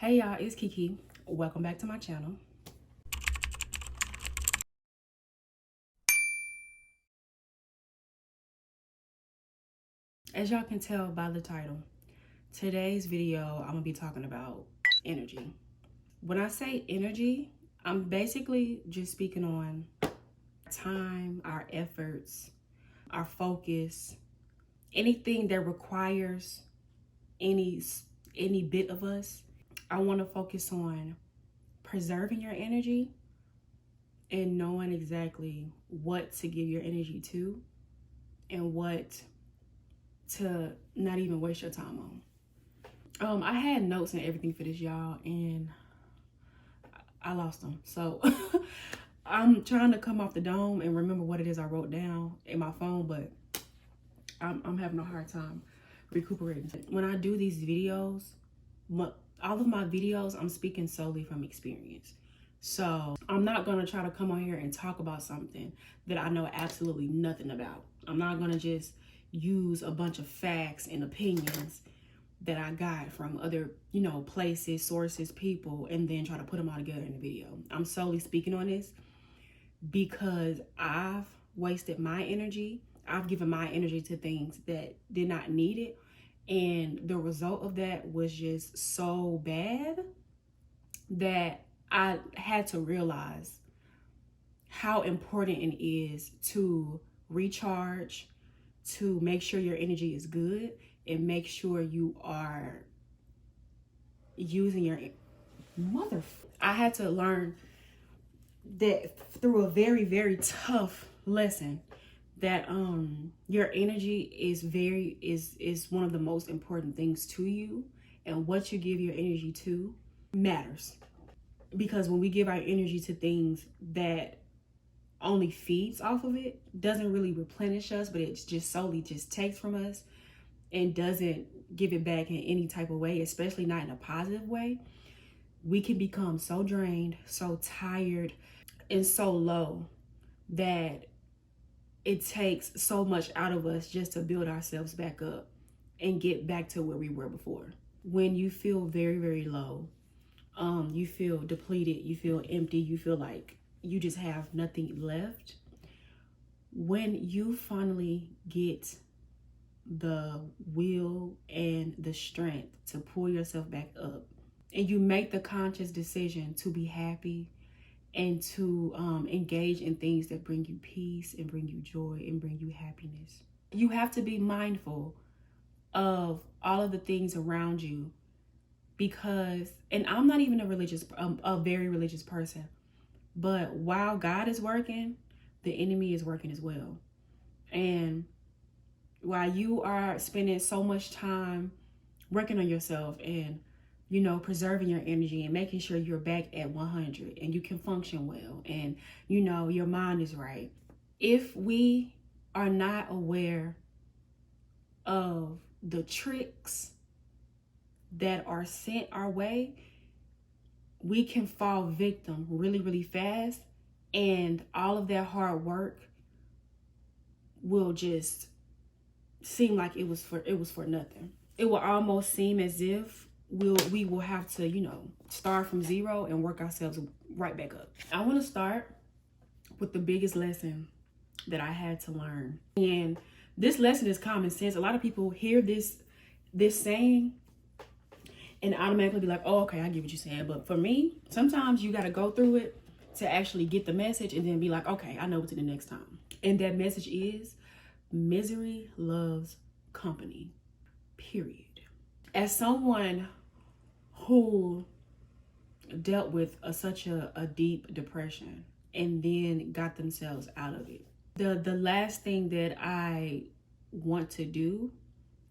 Hey y'all, it's Kiki. Welcome back to my channel. As y'all can tell by the title, today's video I'm gonna be talking about energy. When I say energy, I'm basically just speaking on time, our efforts, our focus, anything that requires any bit of us. I want to focus on preserving your energy and knowing exactly what to give your energy to and what to not even waste your time on. I had notes and everything for this, y'all, and I lost them. So I'm trying to come off the dome and remember what it is I wrote down in my phone, but I'm having a hard time recuperating. When I do these videos, all of my videos, I'm speaking solely from experience. So I'm not gonna try to come on here and talk about something that I know absolutely nothing about. I'm not gonna just use a bunch of facts and opinions that I got from other, places, sources, people, and then try to put them all together in a video. I'm solely speaking on this because I've wasted my energy. I've given my energy to things that did not need it. And the result of that was just so bad that I had to realize how important it is to recharge, to make sure your energy is good, and make sure you are using your I had to learn that through a very, very tough lesson that your energy is one of the most important things to you, and what you give your energy to matters. Because when we give our energy to things that only feeds off of it, doesn't really replenish us, but it's just solely just takes from us and doesn't give it back in any type of way, especially not in a positive way, we can become so drained, so tired, and so low that it takes so much out of us just to build ourselves back up and get back to where we were before. When you feel very, very low, you feel depleted, you feel empty, you feel like you just have nothing left. When you finally get the will and the strength to pull yourself back up, and you make the conscious decision to be happy and to engage in things that bring you peace and bring you joy and bring you happiness, you have to be mindful of all of the things around you. Because, and I'm not even a very religious person, but while God is working, the enemy is working as well. And while you are spending so much time working on yourself and, preserving your energy and making sure you're back at 100 and you can function well and, your mind is right. If we are not aware of the tricks that are sent our way, we can fall victim really, really fast. And all of that hard work will just seem like it was for nothing. It will almost seem as if we will have to, start from zero and work ourselves right back up. I want to start with the biggest lesson that I had to learn. And this lesson is common sense. A lot of people hear this saying and automatically be like, oh, okay, I get what you're saying. But for me, sometimes you got to go through it to actually get the message and then be like, okay, I know what to do next time. And that message is misery loves company, period. As someone who dealt with such a deep depression and then got themselves out of it, the last thing that I want to do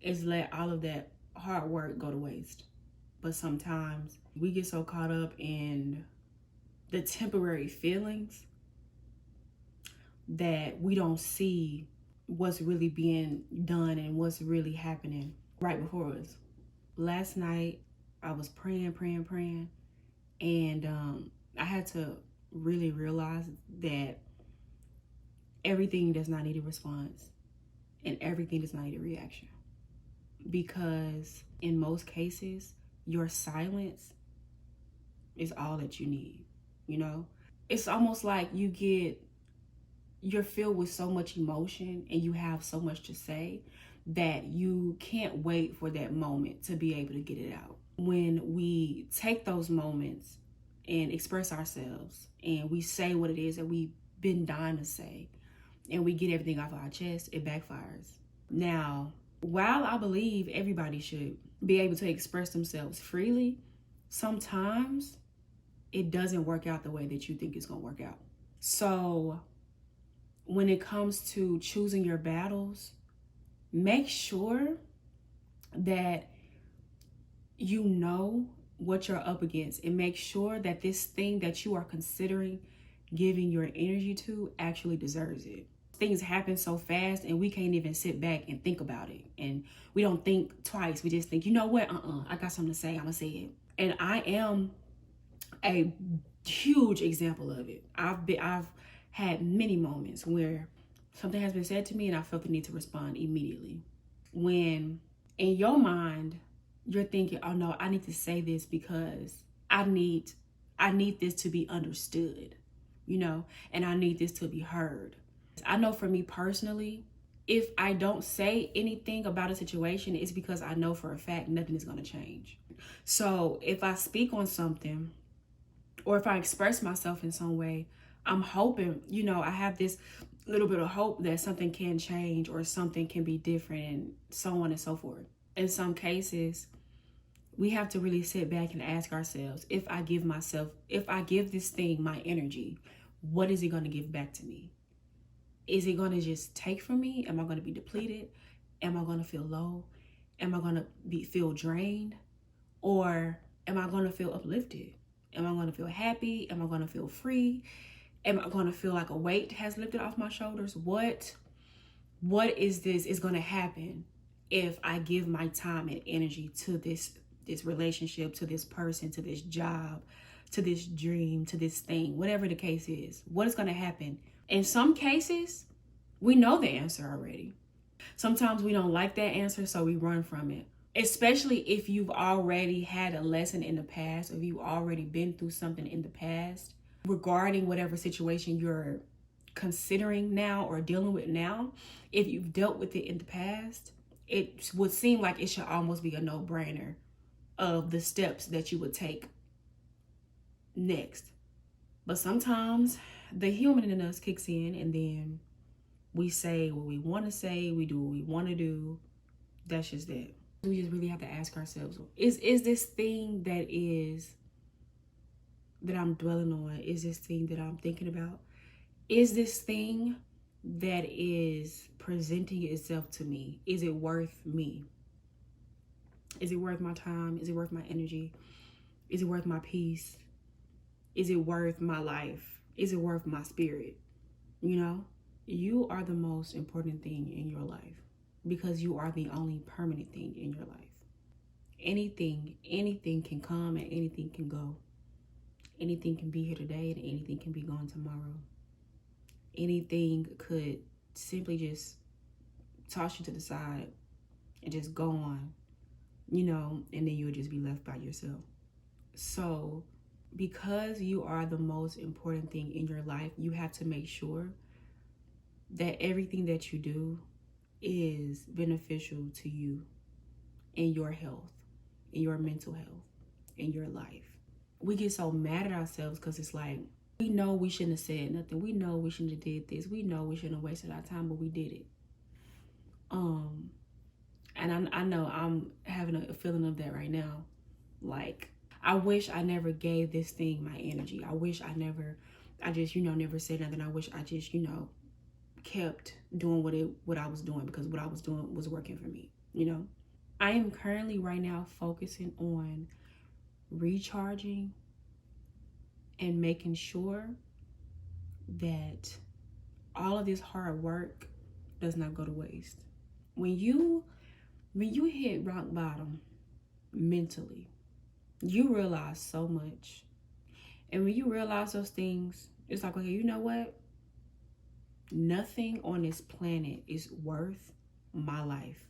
is let all of that hard work go to waste. But sometimes we get so caught up in the temporary feelings that we don't see what's really being done and what's really happening right before us. Last night, I was praying, and I had to really realize that everything does not need a response and everything does not need a reaction. Because in most cases, your silence is all that you need, you know? It's almost like you're filled with so much emotion and you have so much to say that you can't wait for that moment to be able to get it out. When we take those moments and express ourselves and we say what it is that we've been dying to say and we get everything off our chest, it backfires. Now, while I believe everybody should be able to express themselves freely, sometimes it doesn't work out the way that you think it's going to work out. So when it comes to choosing your battles, make sure that you know what you're up against and make sure that this thing that you are considering giving your energy to actually deserves it. Things happen so fast and we can't even sit back and think about it. And we don't think twice. We just think, you know what? I got something to say. I'm going to say it. And I am a huge example of it. I've had many moments where something has been said to me and I felt the need to respond immediately. When in your mind, you're thinking, oh no, I need to say this because I need this to be understood, you know, and I need this to be heard. I know for me personally, if I don't say anything about a situation, it's because I know for a fact nothing is going to change. So if I speak on something or if I express myself in some way, I'm hoping, you know, I have this little bit of hope that something can change or something can be different and so on and so forth. In some cases, we have to really sit back and ask ourselves, if I give this thing my energy, what is it going to give back to me? Is it going to just take from me? Am I going to be depleted? Am I going to feel low? Am I going to feel drained? Or am I going to feel uplifted? Am I going to feel happy? Am I going to feel free? Am I going to feel like a weight has lifted off my shoulders? What is going to happen if I give my time and energy to this relationship, to this person, to this job, to this dream, to this thing, whatever the case is? What is going to happen? In some cases, we know the answer already. Sometimes we don't like that answer, so we run from it. Especially if you've already had a lesson in the past, or if you've already been through something in the past regarding whatever situation you're considering now or dealing with now. If you've dealt with it in the past, it would seem like it should almost be a no-brainer of the steps that you would take next. But sometimes the human in us kicks in and then we say what we want to say, we do what we want to do. That's just it. We just really have to ask ourselves, is this thing that I'm dwelling on, is this thing that I'm thinking about, is this thing that is presenting itself to me, is it worth me? Is it worth my time? Is it worth my energy? Is it worth my peace? Is it worth my life? Is it worth my spirit? You know, you are the most important thing in your life because you are the only permanent thing in your life. Anything can come and anything can go. Anything can be here today and anything can be gone tomorrow. Anything could simply just toss you to the side and just go on, you know, and then you'll just be left by yourself. So because you are the most important thing in your life, you have to make sure that everything that you do is beneficial to you in your health, in your mental health, in your life. We get so mad at ourselves because it's like, we know we shouldn't have said nothing. We know we shouldn't have did this. We know we shouldn't have wasted our time, but we did it. And I know I'm having a feeling of that right now. Like, I wish I never gave this thing my energy. I wish I just, never said nothing. I wish I just, kept doing what I was doing because what I was doing was working for me, I am currently right now focusing on recharging and making sure that all of this hard work does not go to waste. When you hit rock bottom mentally, you realize so much. And when you realize those things, it's like, okay, you know what? Nothing on this planet is worth my life,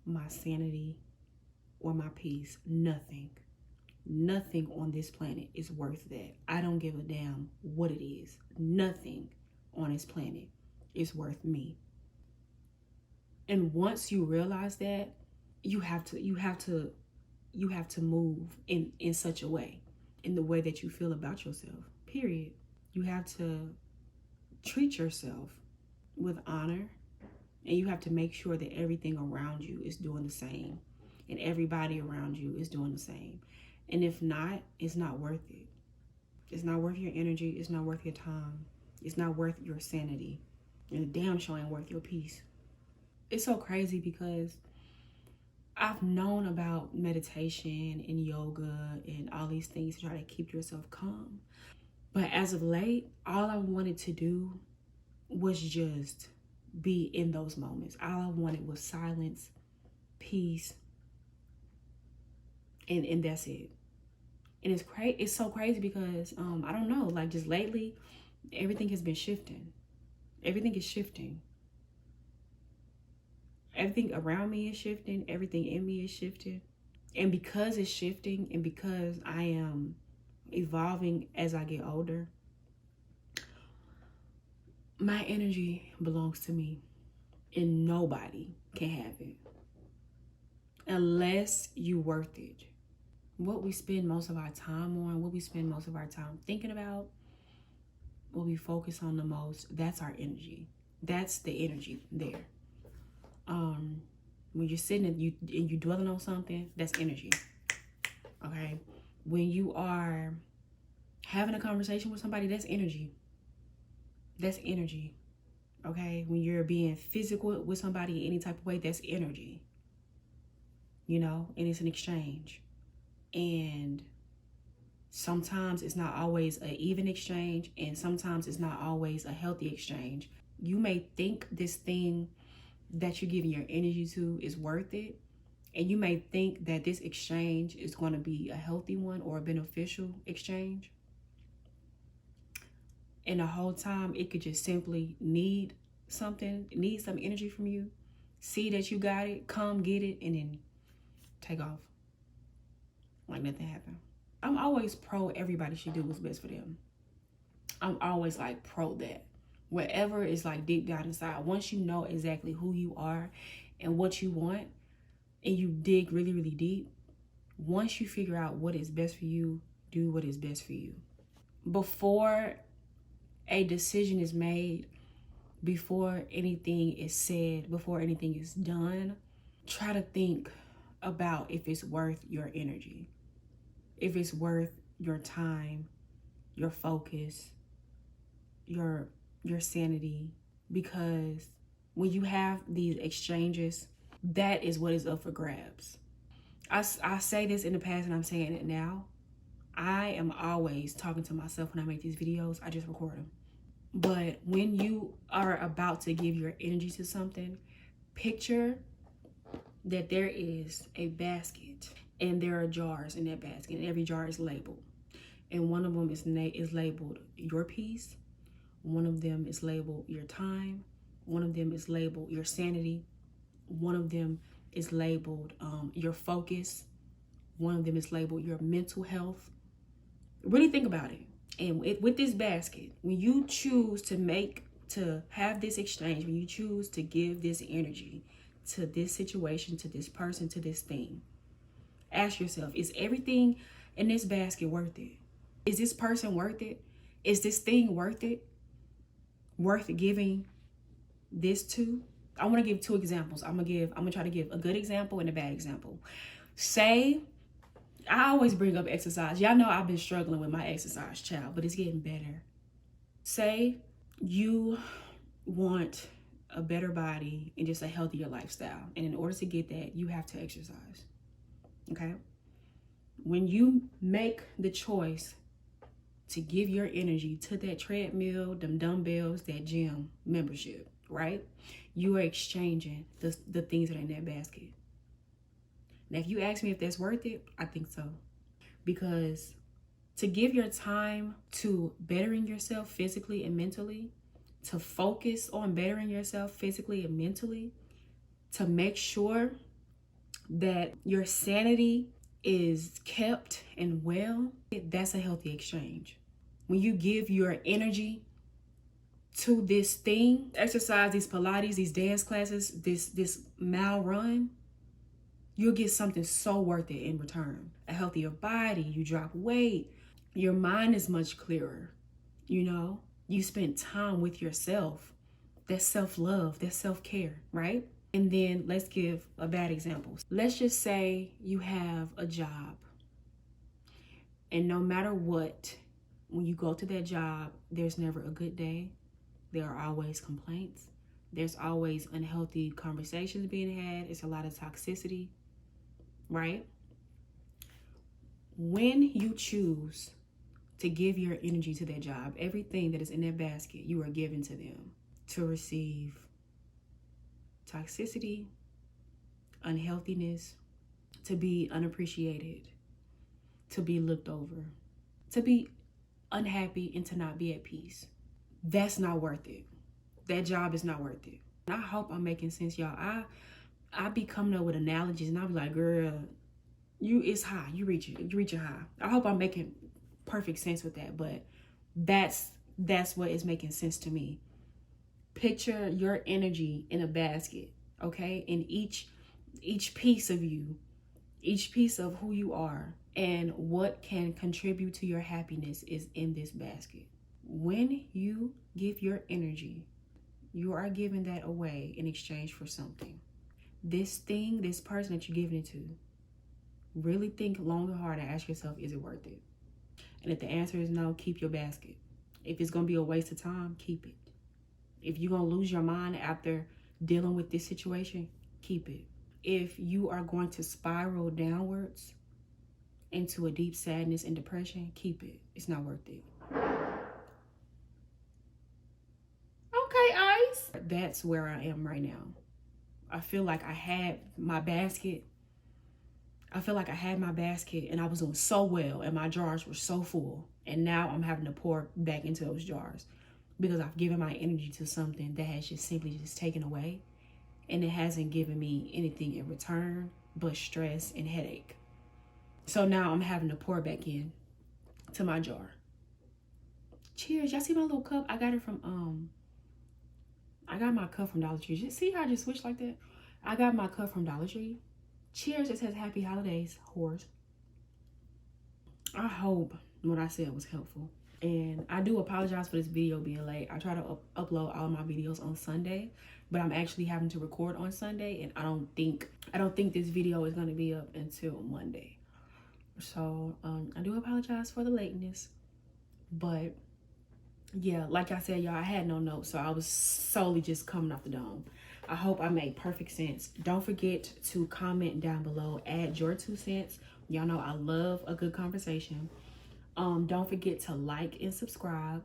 my sanity, or my peace. Nothing. Nothing on this planet is worth that. I don't give a damn what it is. Nothing on this planet is worth me. And once you realize that, you have to move in such a way, in the way that you feel about yourself. Period. You have to treat yourself with honor, and you have to make sure that everything around you is doing the same, and everybody around you is doing the same. And if not, it's not worth it. It's not worth your energy. It's not worth your time. It's not worth your sanity. And the damn sure ain't worth your peace. It's so crazy because I've known about meditation and yoga and all these things to try to keep yourself calm. But as of late, all I wanted to do was just be in those moments. All I wanted was silence, peace, and that's it. And it's so crazy because I don't know, like just lately, everything has been shifting. Everything is shifting. Everything around me is shifting. Everything in me is shifting. And because it's shifting, and because I am evolving as I get older, my energy belongs to me, and nobody can have it unless you worth it. What we spend most of our time on, what we spend most of our time thinking about, what we focus on the most, that's our energy. That's the energy there. When you're sitting and you dwelling on something, that's energy. Okay. When you are having a conversation with somebody, that's energy. That's energy. Okay. When you're being physical with somebody in any type of way, that's energy. You know, and it's an exchange. And sometimes it's not always an even exchange, and sometimes it's not always a healthy exchange. You may think this thing that you're giving your energy to is worth it, and you may think that this exchange is going to be a healthy one or a beneficial exchange, and the whole time it could just simply need some energy from you. See that you got it, come get it, and then take off like nothing happened. I'm always pro everybody should do what's best for them. I'm always like pro that. Whatever is like deep down inside, once you know exactly who you are and what you want, and you dig really, really deep, once you figure out what is best for you, do what is best for you. Before a decision is made, before anything is said, before anything is done, try to think about if it's worth your energy, if it's worth your time, your focus, your sanity. Because when you have these exchanges, that is what is up for grabs. I say this in the past and I'm saying it now. I am always talking to myself when I make these videos. I just record them. But when you are about to give your energy to something, picture that there is a basket and there are jars in that basket, and every jar is labeled. And one of them is labeled your peace. One of them is labeled your time. One of them is labeled your sanity. One of them is labeled your focus. One of them is labeled your mental health. Really think about it. And with this basket, when you choose to have this exchange, when you choose to give this energy to this situation, to this person, to this thing, ask yourself, is everything in this basket worth it? Is this person worth it? Is this thing worth it? Worth giving this to? I want to give two examples. I'm gonna try to give a good example and a bad example. Say, I always bring up exercise. Y'all know I've been struggling with my exercise, child, but it's getting better. Say you want a better body and just a healthier lifestyle. And in order to get that, you have to exercise. Okay? When you make the choice to give your energy to that treadmill, them dumbbells, that gym membership, right? You are exchanging the things that are in that basket. Now, if you ask me if that's worth it, I think so. Because to give your time to bettering yourself physically and mentally, to focus on bettering yourself physically and mentally, to make sure that your sanity is kept and well, that's a healthy exchange. When you give your energy to this thing, exercise, these Pilates, these dance classes, this mile run, you'll get something so worth it in return. A healthier body, you drop weight, your mind is much clearer, you know? You spend time with yourself. That's self-love, that's self-care, right? And then let's give a bad example. Let's just say you have a job, and no matter what, when you go to that job, there's never a good day. There are always complaints. There's always unhealthy conversations being had. It's a lot of toxicity, right? When you choose to give your energy to that job, everything that is in that basket, you are giving to them to receive toxicity, unhealthiness, to be unappreciated, to be looked over, to be unhappy, and to not be at peace. That's not worth it. That job is not worth it. I hope I'm making sense, y'all. I be coming up with analogies, and I be like, girl, it's high. You reach it high. I hope I'm making perfect sense with that, but that's what is making sense to me. Picture your energy in a basket, okay? And each piece of you, each piece of who you are, and what can contribute to your happiness is in this basket. When you give your energy, you are giving that away in exchange for something. This thing, this person that you're giving it to, really think long and hard and ask yourself, is it worth it? And if the answer is no, keep your basket. If it's going to be a waste of time, keep it. If you're going to lose your mind after dealing with this situation, keep it. If you are going to spiral downwards into a deep sadness and depression, keep it. It's not worth it. Okay, Ice. That's where I am right now. I feel like I had my basket. And I was doing so well and my jars were so full. And now I'm having to pour back into those jars because I've given my energy to something that has just simply just taken away. And it hasn't given me anything in return but stress and headache. So now I'm having to pour back in to my jar. Cheers. Y'all see my little cup? I got it from, I got my cup from Dollar Tree. You see how I just switched like that? I got my cup from Dollar Tree. Cheers. It says happy holidays, whores. I hope what I said was helpful. And I do apologize for this video being late. I try to upload all my videos on Sunday, but I'm actually having to record on Sunday, and I don't think this video is going to be up until Monday. So I do apologize for the lateness, but yeah, like I said, y'all, I had no notes, so I was solely just coming off the dome. I hope I made perfect sense. Don't forget to comment down below, add your 2 cents. Y'all know I love a good conversation. Don't forget to like and subscribe,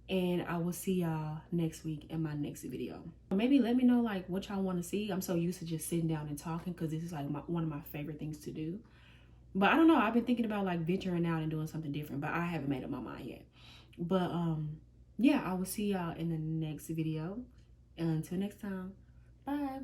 and I will see y'all next week in my next video. Maybe let me know like what y'all want to see. I'm so used to just sitting down and talking because this is like one of my favorite things to do. But I don't know, I've been thinking about like venturing out and doing something different, but I haven't made up my mind yet. But yeah, I will see y'all in the next video. And until next time, bye.